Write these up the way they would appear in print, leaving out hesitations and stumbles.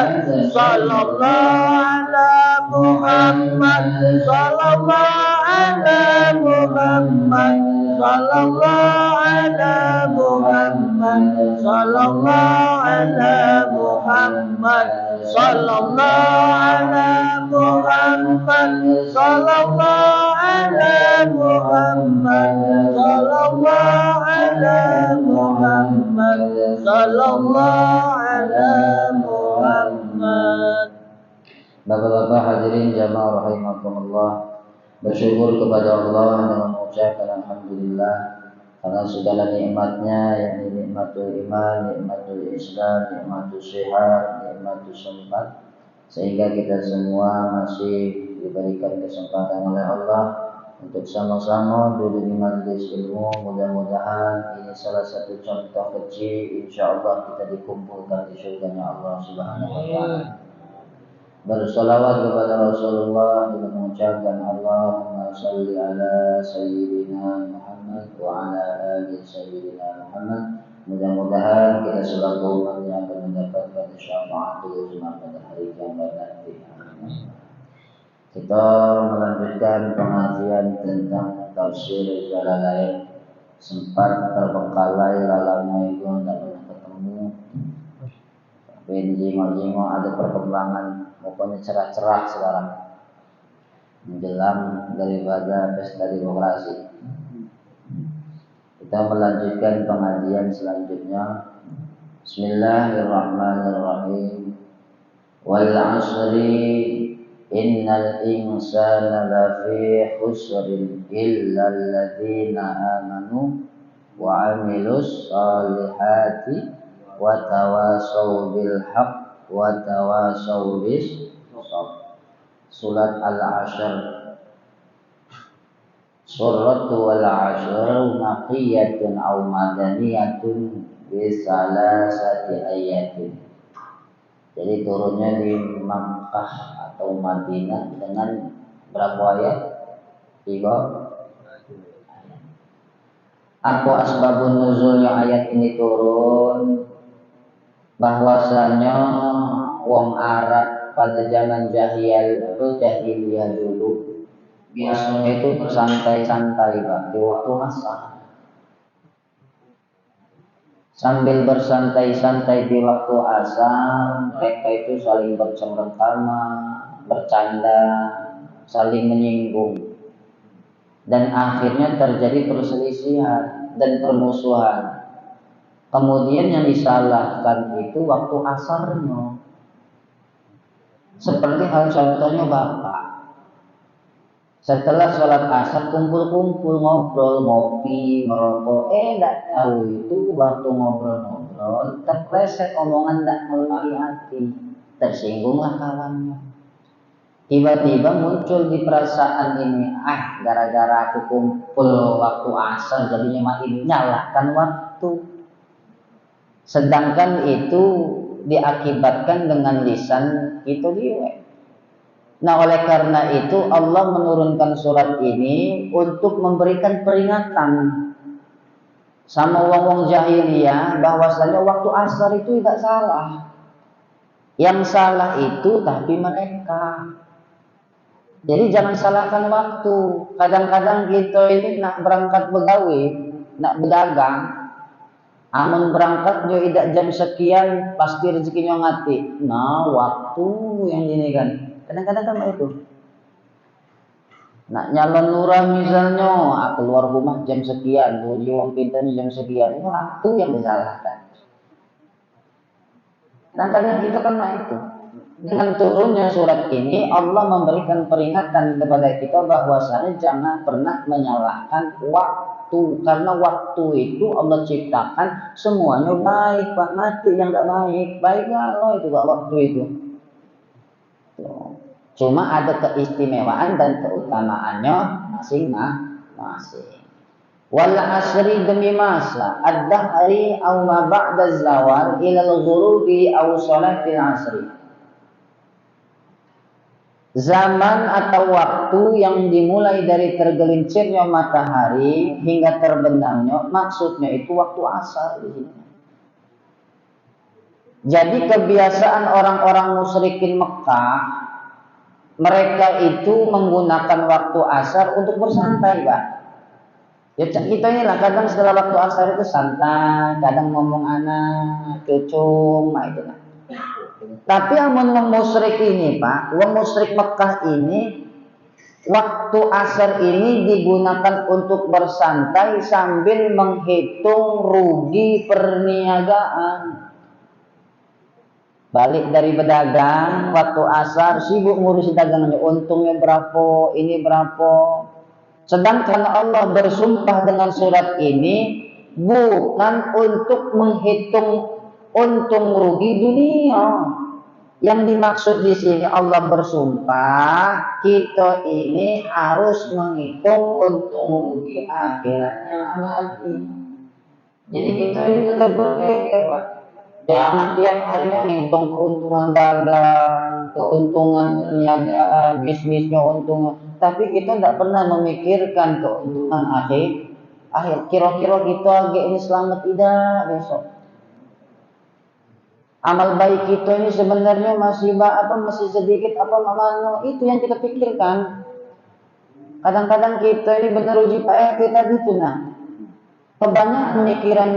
Muhammad sallallahu ala Muhammad sallallahu ala Muhammad sallallahu ala Muhammad sallallahu ala Muhammad sallallahu ala Muhammad sallallahu ala Muhammad sallallahu ala Muhammad sallallahu ala Muhammad. Bapak-bapak hadirin jamaah rahimakumullah, bersyukur kepada Allah dengan mengucapkan alhamdulillah karena segala nikmatnya, yakni nikmatul iman, nikmatul Islam, nikmatul sehat, nikmatul sempat, sehingga kita semua masih diberikan kesempatan oleh Allah untuk sama-sama duduk di majelis ilmu. Mudah-mudahan ini salah satu contoh kecil, insya Allah kita dikumpulkan di surganya Allah Subhanahu wa Ta'ala. Bersalawat kepada Rasulullah dengan mengucapkan Allahumma salli ala Sayyidina Muhammad wa ala ali Sayyidina Muhammad. Mudah-mudahan kita selalu umatnya akan mendapatkan syafaat Tuhan pada hari kiamat nanti. Kita melanjutkan pengajian tentang tafsir Jalalain. Sempat terbengkalai lama itu tidak pernah ketemu. Tapi jingok-jingok ada perkembangan, pokoknya cerah-cerah sekarang menjelang daripada pesta demokrasi. Kita melanjutkan pengajian selanjutnya. Bismillahirrahmanirrahim. Wal 'ashri innal insana lafi khusrin illa alladziina amanu wa 'amilus shalihati wa tawasaw bil haqq wa tawasaw bis sabr. Surat Al-Ashr. Suratu Al-Ashr maqiyatun aw madaniyatun bisalasati ayatin. Jadi turunnya di Makkah atau Madinah dengan berapa ayat? 3 ayat. Apa asbabun nuzulnya ayat ini turun? Bahwasanya wong Arab pada zaman jahiliyah dulu biasanya itu bersantai-santai Pak di waktu masa. Sambil bersantai-santai di waktu asar, mereka itu saling bercengkerama, bercanda, saling menyinggung, dan akhirnya terjadi perselisihan dan permusuhan. Kemudian yang disalahkan itu waktu asarnya. Seperti hal contohnya Bapak, setelah sholat asar kumpul-kumpul ngobrol, ngopi, merokok, enggak tahu itu waktu ngobrol-ngobrol terpleset omongan enggak melukai hati, tersinggunglah kawannya. Tiba-tiba muncul di perasaan ini, gara-gara aku kumpul waktu asar jadinya makin nyalakan waktu. Sedangkan itu diakibatkan dengan lisan itu dia. Nah, oleh karena itu Allah menurunkan surat ini untuk memberikan peringatan sama wong-wong jahiliyah bahwasanya waktu asar itu tidak salah. Yang salah itu tapi mereka. Jadi jangan salahkan waktu. Kadang-kadang kita ini nak berangkat begawe, nak berdagang, amun berangkat jo tidak jam sekian pasti rezekinya ngati. Nah, waktu yang ini kan. Kadang-kadang kan itu. Nak nyalon lurah misalnya, keluar rumah jam sekian, uang pintar jam sekian, waktu yang disalahkan. Kadang-kadang kita kan itu. Dengan turunnya surat ini, Allah memberikan peringatan kepada kita bahwasanya jangan pernah menyalahkan waktu, karena waktu itu Allah ciptakan semuanya baik, Pak. Mati yang tidak baik, baiknya Allah itu Pak waktu itu. Cuma ada keistimewaan dan keutamaannya masing-masing. Wal asri demi masa ad-dahri aw ma ba'da zawal ila al-ghurubi aw salatil asri. Zaman atau waktu yang dimulai dari tergelincirnya matahari hingga terbenamnya, maksudnya itu waktu asar di sini. Jadi kebiasaan orang-orang musyrikin Mekah, mereka itu menggunakan waktu asar untuk bersantai, Pak. Ya kita inilah kadang setelah waktu asar itu santai, kadang ngomong anak, cucung, nah itu. Tapi yang musyrik ini, Pak, wong musyrik Mekah ini, waktu asar ini digunakan untuk bersantai sambil menghitung rugi perniagaan. Balik dari berdagang, waktu asar sibuk ngurusin dagangannya, untungnya berapa, ini berapa. Sedangkan Allah bersumpah dengan surat ini bukan untuk menghitung untung rugi dunia. Yang dimaksud di sini Allah bersumpah kita ini harus menghitung untung rugi akhirnya nanti. Jadi kita ini tetap berpikir, Pak. Jangan tiap harinya ngitung keuntungan dagang, keuntungan niaga, bisnisnya untung. Tapi kita tidak pernah memikirkan keuntungan akhir. Kira-kira kita agak ini selamat tidak besok. Amal baik kita ini sebenarnya masih sedikit mana itu yang kita pikirkan. Kadang-kadang kita ini benar uji Pak tadi itu kebanyakan pemikiran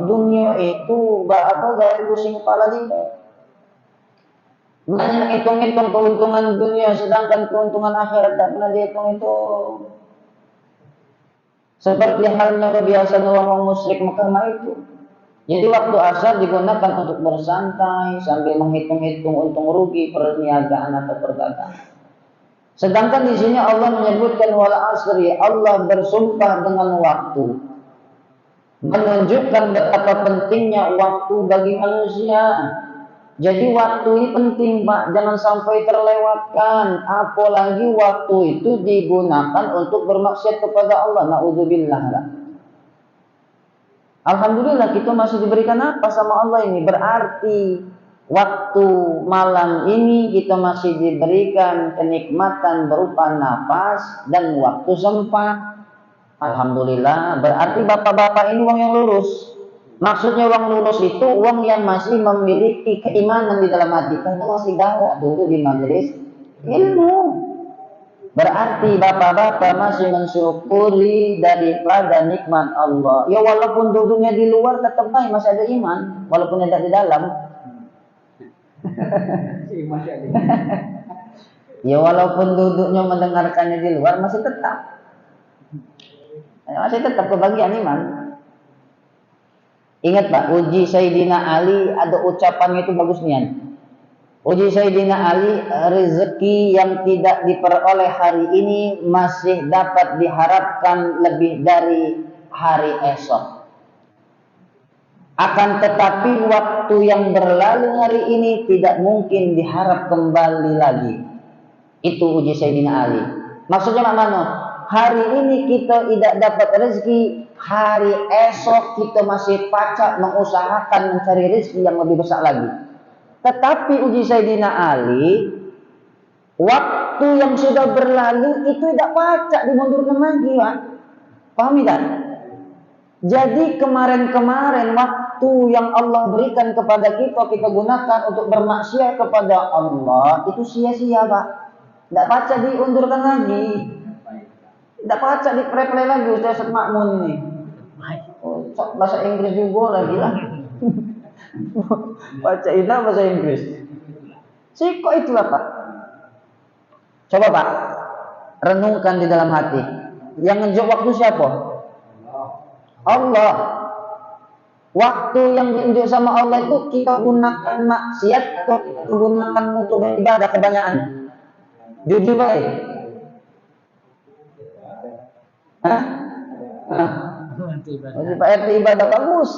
dunia itu gaya pusing kepala dia. Banyak hitung-hitung keuntungan dunia, sedangkan keuntungan akhirat tak pernah dihitung itu. Seperti halnya kebiasaan orang musyrik Mekah itu. Jadi waktu asar digunakan untuk bersantai sambil menghitung-hitung untung rugi perniagaan atau perdagangan. Sedangkan di sini Allah menyebutkan wal asri, Allah bersumpah dengan waktu. Menunjukkan betapa pentingnya waktu bagi manusia. Jadi waktu ini penting, Pak, jangan sampai terlewatkan. Apalagi waktu itu digunakan untuk bermaksiat kepada Allah. Na'udzubillah. Alhamdulillah kita masih diberikan apa sama Allah ini. Berarti waktu malam ini kita masih diberikan kenikmatan berupa nafas dan waktu sempat. Alhamdulillah, berarti bapak-bapak ini uang yang lurus. Maksudnya uang lurus itu uang yang masih memiliki keimanan di dalam hati. Karena masih dakwah dulu di majelis ilmu. Berarti bapak-bapak masih mensyukuri daripada nikmat Allah. Ya walaupun duduknya di luar tetap baik masih ada iman, walaupun tidak di dalam. Ya walaupun duduknya mendengarkannya di luar masih tetap kebagian iman. Ingat Pak, uji Sayyidina Ali ada ucapan itu bagus nian. Uji Sayyidina Ali, rezeki yang tidak diperoleh hari ini masih dapat diharapkan lebih dari hari esok. Akan tetapi waktu yang berlalu hari ini tidak mungkin diharap kembali lagi. Itu uji Sayyidina Ali. Maksudnya mana? Hari ini kita tidak dapat rezeki, hari esok kita masih pacak mengusahakan mencari rezeki yang lebih besar lagi. Tetapi uji Sayyidina Ali, waktu yang sudah berlalu itu tidak pacak dimundurkan lagi, Pak. Paham tidak? Jadi kemarin-kemarin waktu yang Allah berikan kepada kita gunakan untuk bermaksiat kepada Allah, itu sia-sia, Pak. Tidak pacak diundurkan lagi. Tidak pacak di-play lagi Ustaz Makmun ini. Oh, bahasa Inggris juga lagi lah. Baca indah bahasa Inggris. Kok itulah Pak. Coba Pak, renungkan di dalam hati. Yang ngejok waktu siapa? Allah. Waktu yang diunjuk sama Allah itu kita gunakan maksiat atau kita gunakan untuk ibadah kebanyakan? Jujur baik. Pak RT ibadah bagus.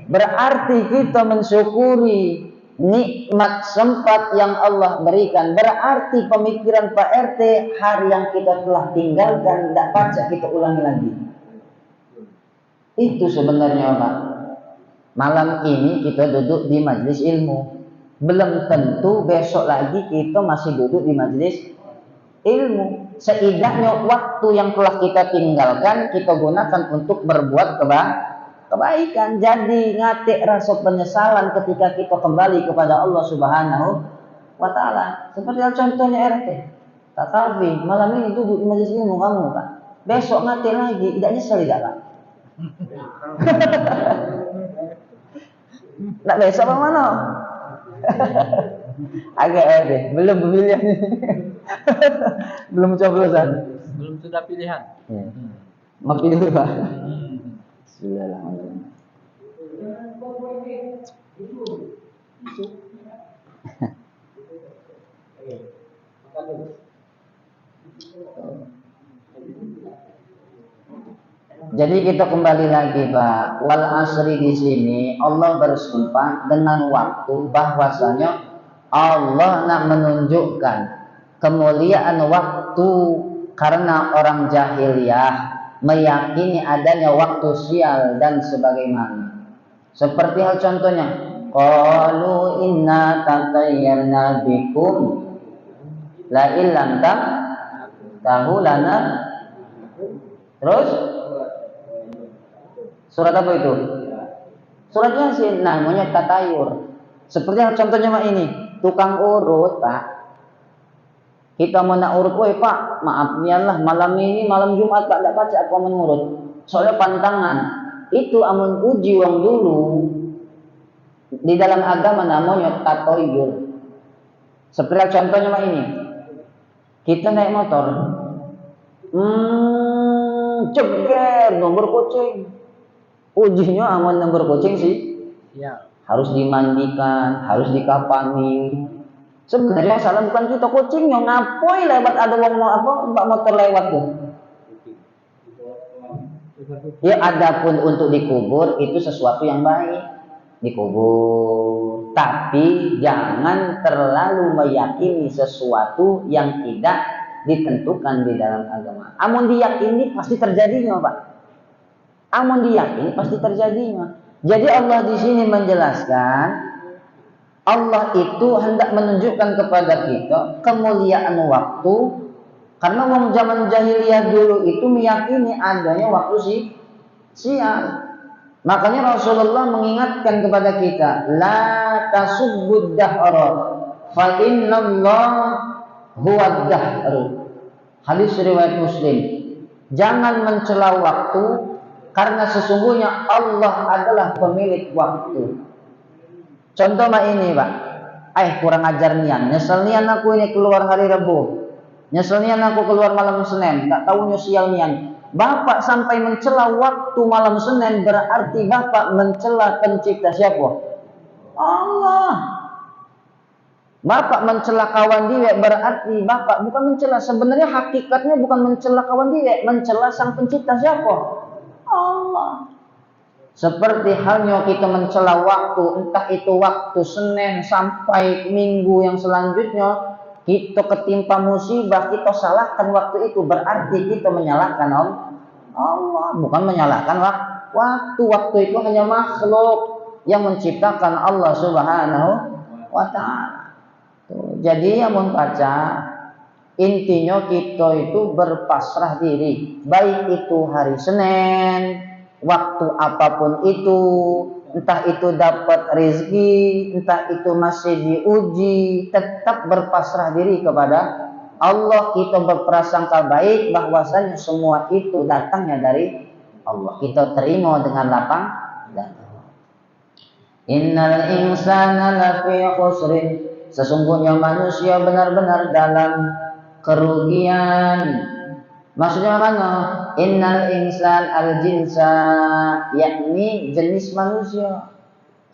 Berarti kita mensyukuri nikmat sempat yang Allah berikan. Berarti pemikiran Pak RT hari yang kita telah tinggalkan tidak pacak kita ulangi lagi. Itu sebenarnya Pak. Malam ini kita duduk di majelis ilmu. Belum tentu besok lagi kita masih duduk di majelis ilmu. Setidaknya waktu yang telah kita tinggalkan kita gunakan untuk berbuat kebaikan. Jadi ngatik rasa penyesalan ketika kita kembali kepada Allah Subhanahu wa taala. Seperti contohnya RT. Tetapi malam ini duduk di majelis ilmu kamu Pak. Besok ngatik lagi, tidak nyesal tidak Pak? Nak besok apa mana? Agak deh, belum pemilihan. Belum coblosan. Belum sudah pilihan. Ya. Mau pilih Pak? Bismillahirrahmanirrahim. Jadi kita kembali lagi Pak, wal asri di sini Allah bersumpah dengan waktu, bahwasanya Allah nak menunjukkan kemuliaan waktu karena orang jahiliyah meyakini adanya waktu sial dan sebagaimana. Seperti hal contohnya, qalu inna tatayyarna bikum la illam tahu lana. Terus surat apa itu? Surat Yasin, namanya tatayur. Seperti yang contohnya Pak ini, tukang urut Pak. Kita mau nak urut, woi Pak, maaf nianlah malam ini malam Jumat Pak tidak baca aku menurut. Soalnya pantangan itu amun uji wong dulu di dalam agama namanya tatayur. Seperti contohnya Pak ini, kita naik motor, ceger nomor kucing. Ujinya aman nomor kucing sih. Ya. Harus dimandikan, harus dikapani. Sebenarnya salah bukan kita kucingnya, ngapoi lewat ada wong mbak motor lewat tuh. Ya adapun untuk dikubur itu sesuatu yang baik, dikubur. Tapi jangan terlalu meyakini sesuatu yang tidak ditentukan di dalam agama. Amun diyakini pasti terjadinya Pak. Amun diyakini pasti terjadinya. Jadi Allah di sini menjelaskan, Allah itu hendak menunjukkan kepada kita kemuliaan waktu, karena wong zaman jahiliyah dulu itu meyakini adanya waktu siang. Makanya Rasulullah mengingatkan kepada kita, la tasubbud dahra fa innallaha huwad dahru. Hadis riwayat Muslim. Jangan mencela waktu, karena sesungguhnya Allah adalah pemilik waktu. Contoh Pak ini Pak, kurang ajar nian, nyesel nian aku ini keluar hari Rabu, nyesel nian aku keluar malam Senin, nggak tahu nyesial nian. Bapak sampai mencela waktu malam Senin, berarti Bapak mencela pencipta siapa? Allah. Bapak mencela kawan dia, berarti Bapak bukan mencela, sebenarnya hakikatnya bukan mencela kawan dia, mencela sang pencipta siapa? Allah. Seperti halnya kita mencela waktu, entah itu waktu Senin sampai Minggu yang selanjutnya, kita ketimpa musibah, kita salahkan waktu itu, berarti kita menyalahkan Allah, bukan menyalahkan waktu. Waktu itu hanya makhluk yang menciptakan Allah Subhanahu wa ta'ala. Jadi yang membaca, intinya kita itu berpasrah diri, baik itu hari Senin, waktu apapun itu, entah itu dapat rezeki, entah itu masih diuji, tetap berpasrah diri kepada Allah. Kita berprasangka baik bahwasanya semua itu datangnya dari Allah. Kita terima dengan lapang dada. Innal insana lafi khusrin. Sesungguhnya manusia benar-benar dalam kerugian. Maksudnya mana? Innal insan al-jinsa, yakni jenis manusia,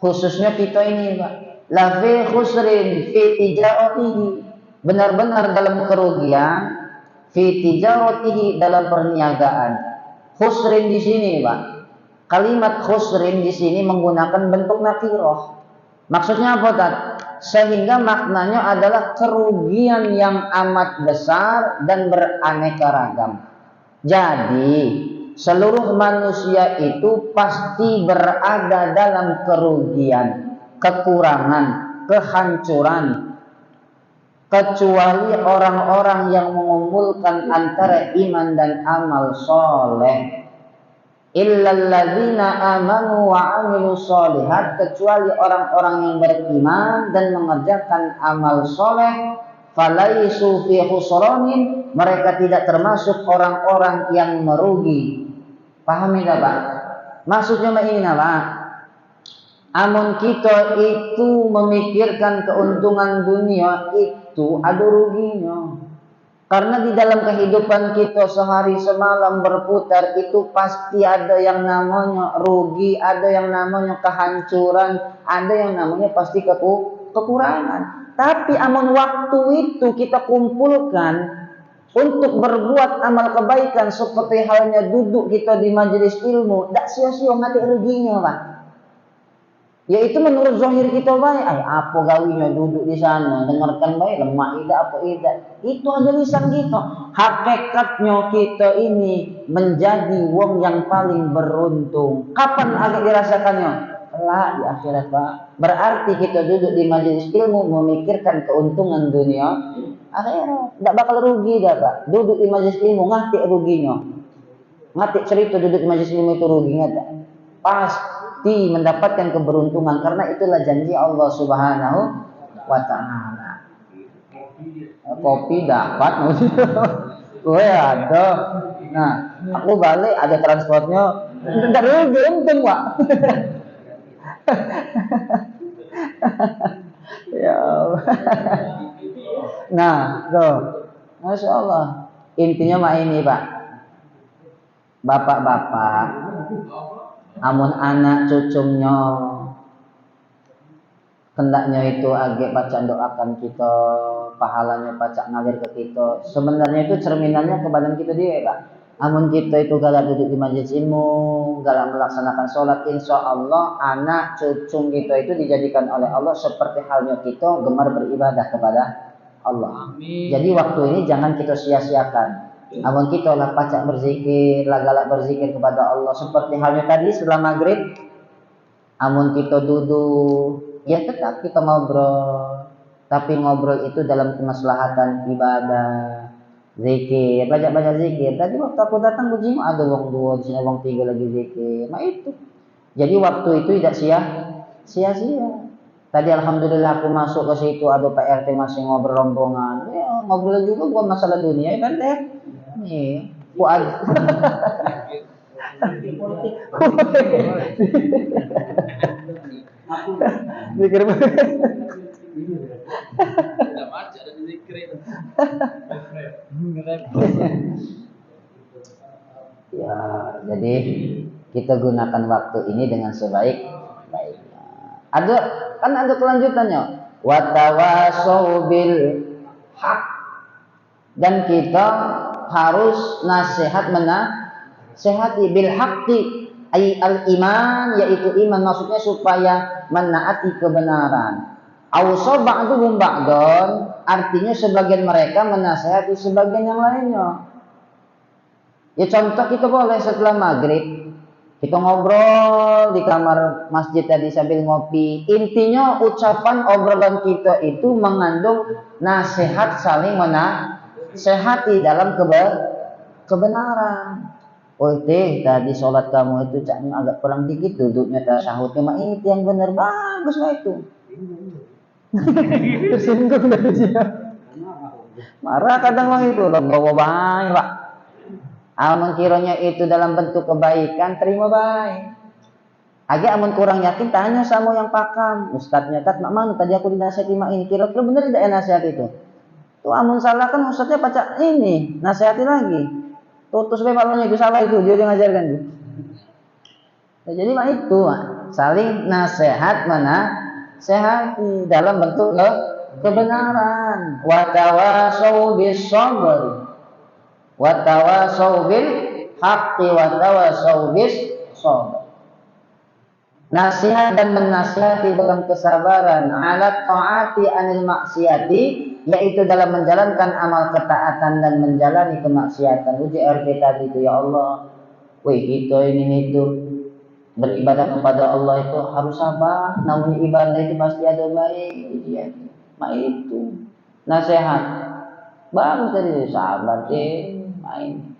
khususnya kita ini Pak, lafi khusrin fi tijaratihi, benar-benar dalam kerugian, fi tijaratihi, dalam perniagaan. Khusrin di sini Pak, kalimat khusrin di sini menggunakan bentuk nakirah. Maksudnya apa Tad? Sehingga maknanya adalah kerugian yang amat besar dan beraneka ragam. Jadi seluruh manusia itu pasti berada dalam kerugian, kekurangan, kehancuran, kecuali orang-orang yang mengumpulkan antara iman dan amal soleh. illalladzina amanu wa amilus sholihat, kecuali orang-orang yang beriman dan mengerjakan amal soleh, falaisu fi khusranin, mereka tidak termasuk orang-orang yang merugi. Paham tidak Pak? Maksudnya ini Pak, amun kita itu memikirkan keuntungan dunia itu ada ruginya. Karena di dalam kehidupan kita sehari semalam berputar itu pasti ada yang namanya rugi, ada yang namanya kehancuran, ada yang namanya pasti kekurangan. Tapi amun waktu itu kita kumpulkan untuk berbuat amal kebaikan seperti halnya duduk kita di majelis ilmu, tidak sia-sia mati ruginya Pak. Yaitu menurut zahir kita baik, apa gawinya duduk di sana, dengarkan baik, lemah ida apa ida. Itu aja lisan kita. Hakikatnya kita ini menjadi wong yang paling beruntung. Kapan agak dirasakannya? Kelak di akhirat Pak. Berarti kita duduk di majelis ilmu memikirkan keuntungan dunia akhirat. Tidak bakal rugi dah Pak. Duduk di majelis ilmu ngerti ruginya. Ngerti cerita duduk di majelis ilmu itu rugi nggak? Pasti mendapatkan keberuntungan, karena itulah janji Allah Subhanahu wa ta'ala. Kopi dapat gue ada. Nah, aku balik ada transportnya. Enggak rugi untung Pak. Ya Allah. Nah, tuh. Masya Allah. Intinya mah ini Pak. Bapak-bapak, amun anak cucunya hendaknya itu agak baca doakan kita, pahalanya baca ngalir ke kita. Sebenarnya itu cerminannya ke badan kita dia Pak. Amun kita itu galak duduk di majelis ilmu, galak melaksanakan sholat, insya Allah anak cucu kita itu dijadikan oleh Allah seperti halnya kita gemar beribadah kepada Allah. Amin. Jadi waktu ini jangan kita sia-siakan. Amun kita lah pacak berzikir, lah galak berzikir kepada Allah seperti halnya tadi setelah maghrib. Amun kita duduk, ya tetap kita ngobrol, tapi ngobrol itu dalam kemaslahatan ibadah, zikir, banyak-banyak zikir. Tadi waktu aku datang ke Jim ada wong 2, di sini wong 3 lagi zikir. Nah itu. Jadi waktu itu tidak sia-sia. Tadi alhamdulillah aku masuk ke situ ada Pak RT masih ngobrol rombongan. Ya, ngobrol juga buat masalah dunia kan deh. Nih, buat zikir. Ya, jadi kita gunakan waktu ini dengan sebaik-baiknya. Ada kelanjutannya. Watawasau bil haq. Dan kita harus nasihat menasihati bil haqqi ay al iman, yaitu iman, maksudnya supaya menaati kebenaran. Ausa ba'duhum ba'don, artinya sebagian mereka menasihati sebagian yang lainnya. Ya contoh kita boleh setelah maghrib kita ngobrol di kamar masjid tadi sambil ngopi. Intinya ucapan obrolan kita itu mengandung nasihat, saling menasihati dalam kebenaran. Oh teh tadi sholat kamu itu agak kurang dikit duduknya tasyahudnya mah itu yang benar, bagus lah itu. Tersinggung dari dia. Marah kadang lah itu loh, bawa baik Pak. Amun kiranya itu dalam bentuk kebaikan, terima baik. Agak amun kurang yakin tanya sama yang pakam. Ustadznya tat mak mana tadi aku dinasihati mak ini, kira-kira benar tidak ya nasihat itu? Tuh amun salah kan ustadznya baca ini, nasihati lagi. Tutus bapaknya itu salah itu dia ngajarkan itu. Nah, jadi mak itu saling nasihat menasihati dalam bentuk kebenaran. Wa tawasau bis sabr. Wa tawasau bil haqqi wa tawasau bis sabr. Nasihat dan menasihati dalam kesabaran, ala taati anil maksiati, yaitu dalam menjalankan amal ketaatan dan menjalani kemaksiatan. Uji RT tadi itu, ya Allah, wih kita ini itu beribadah kepada Allah itu harus sabar, namun ibadah itu pasti ada baik. Ya, itu nasihat bagus tadi, sabar deh, main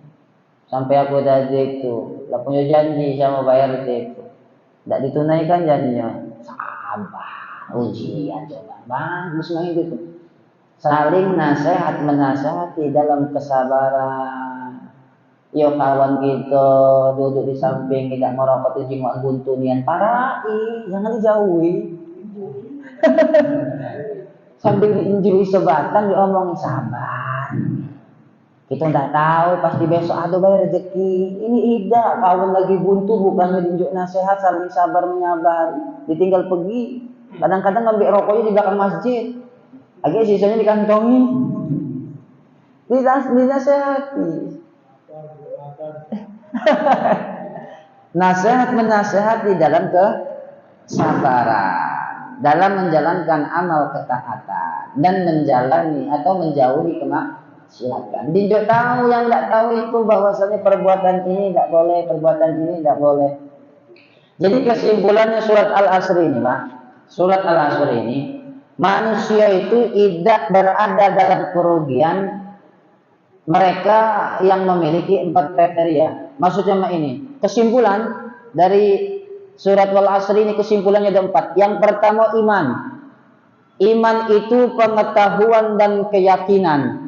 Sampai aku tadi itu, lah punya janji sama Pak RT itu, tidak ditunaikan janjinya. Sabar, ujian coba, bagus nah itu. Saling nasihat menasihati dalam kesabaran. Yo kawan kita duduk di samping tidak merokok itu jimat buntunian parai, jangan dijauhi. Sambil diinjuri sebatan diomongin sabar. Kita tidak tahu pasti besok ada bayar rezeki. Ini tidak kawan lagi buntu bukan menunjuk nasihat saling sabar menyabar. Ditinggal pergi. Kadang-kadang ngambil rokoknya di belakang masjid. Agak sisanya dikantongin. Dinasehati. Nasihat menasehati dalam kesabaran, dalam menjalankan amal ketaatan dan menjalani atau menjauhi kemaksiatan. Dia tahu yang tidak tahu itu bahwasanya perbuatan ini tidak boleh, perbuatan ini tidak boleh. Jadi kesimpulannya surat Al-Asr ini, Pak. Surat Al-Asr ini, manusia itu tidak berada dalam kerugian mereka yang memiliki 4 kriteria. Maksudnya ini, kesimpulan dari surat Al-Asr ini kesimpulannya ada 4. Yang pertama iman. Iman itu pengetahuan dan keyakinan.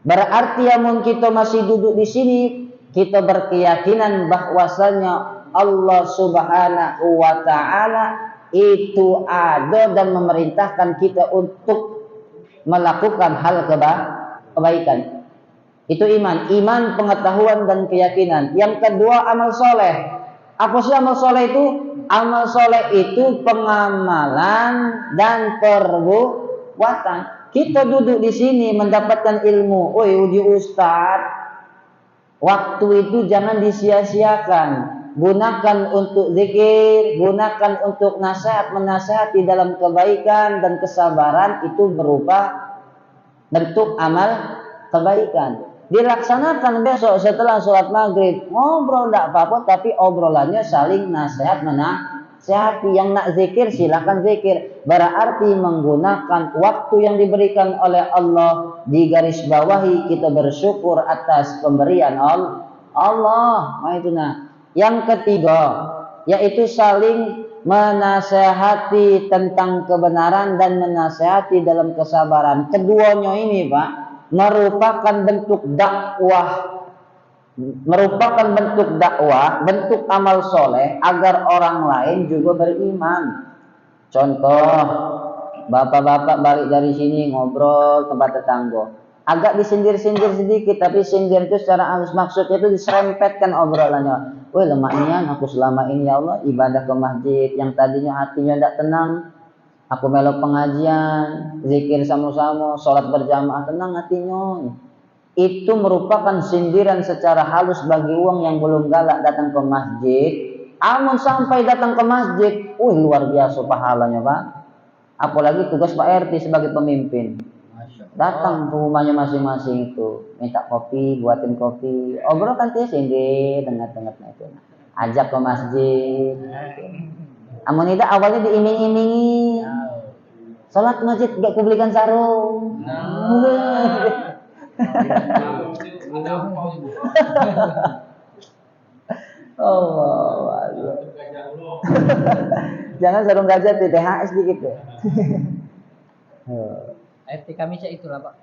Berarti yang kita masih duduk di sini, kita berkeyakinan bahwasanya Allah Subhanahu wa taala itu ada dan memerintahkan kita untuk melakukan hal kebaikan. Itu iman, pengetahuan dan keyakinan. Yang kedua amal soleh. Apa sih amal soleh itu? Amal soleh itu pengamalan dan perbuatan. Kita duduk di sini mendapatkan ilmu. Uji ustaz, waktu itu jangan disia-siakan. Gunakan untuk zikir, gunakan untuk nasihat menasihati dalam kebaikan dan kesabaran itu berupa bentuk amal kebaikan. Dilaksanakan besok setelah sholat maghrib. Ngobrol tidak apa-apa, tapi obrolannya saling nasihat menasihati. Yang nak zikir silakan zikir. Berarti menggunakan waktu yang diberikan oleh Allah. Di garis bawahi kita bersyukur atas pemberian Allah. Nah itu nah. Yang ketiga yaitu saling menasihati tentang kebenaran dan menasihati dalam kesabaran. Keduanya ini, Pak, merupakan bentuk dakwah, bentuk amal soleh agar orang lain juga beriman. Contoh, bapak-bapak balik dari sini ngobrol tempat tetangga, agak disindir-sindir sedikit, tapi sindir itu secara halus maksudnya itu diserempetkan obrolannya. Wah lemaknya aku selama ini ya Allah ibadah ke masjid yang tadinya hatinya tidak tenang. Aku melok pengajian, zikir sama-sama, sholat berjamaah, tenang hatinya. Itu merupakan sindiran secara halus bagi uang yang belum galak datang ke masjid. Amun sampai datang ke masjid, luar biasa pahalanya, Pak. Apalagi tugas Pak RT sebagai pemimpin. Datang ke rumahnya masing-masing itu, minta kopi, buatin kopi. Obrol kan dia sindir, dengar-dengar itu. Ajak ke masjid. Amun tidak awalnya diiming-imingi. Salat masjid gak kubelikan sarung. Allah. Jangan sarung gajah di THS dikit ya. RT kami itulah Pak.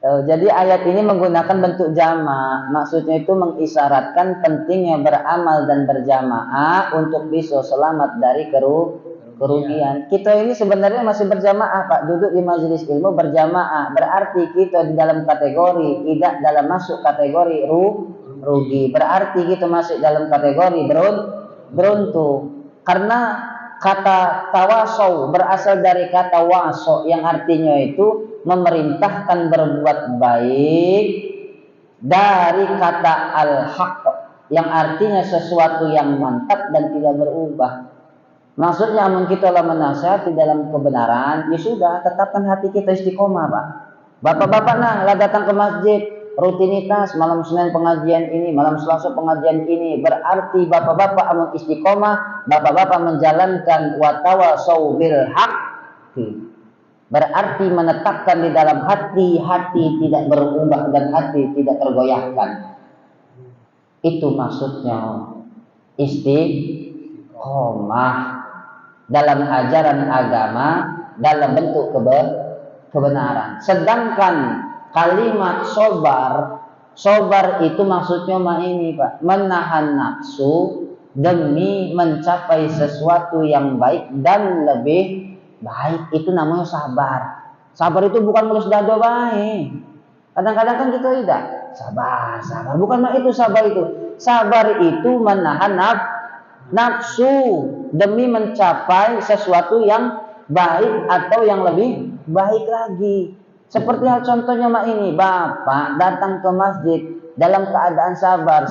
Jadi ayat ini menggunakan bentuk jamak. Maksudnya itu mengisyaratkan pentingnya beramal dan berjamaah untuk bisa selamat dari kerugian. Kita ini sebenarnya masih berjamaah, Pak. Duduk di majelis ilmu berjamaah. Berarti kita di dalam kategori tidak dalam masuk kategori rugi. Berarti kita masuk dalam kategori beruntung. Karena kata tawasau berasal dari kata waso yang artinya itu memerintahkan berbuat baik, dari kata al-haq yang artinya sesuatu yang mantap dan tidak berubah. Maksudnya amun kita lah menasihati dalam kebenaran, ya sudah tetapkan hati kita istiqomah, Pak. Bapak-bapak lah datang ke masjid, rutinitas malam Senin pengajian ini, malam Selasa pengajian ini, berarti bapak-bapak amun istiqomah, bapak-bapak menjalankan watawasau bil haq. berarti menetapkan di dalam hati, hati tidak berubah dan hati tidak tergoyahkan. Itu maksudnya istiqomah dalam ajaran agama dalam bentuk kebenaran. Sedangkan kalimat sobar itu maksudnya ini Pak, menahan nafsu demi mencapai sesuatu yang baik dan lebih baik, itu namanya sabar. Sabar itu bukan mulus dado baik. Kadang-kadang kan kita tidak sabar, bukan itu sabar itu. Sabar itu menahan nafsu demi mencapai sesuatu yang baik atau yang lebih baik lagi. Seperti hal contohnya ini, Bapak datang ke masjid dalam keadaan sabar.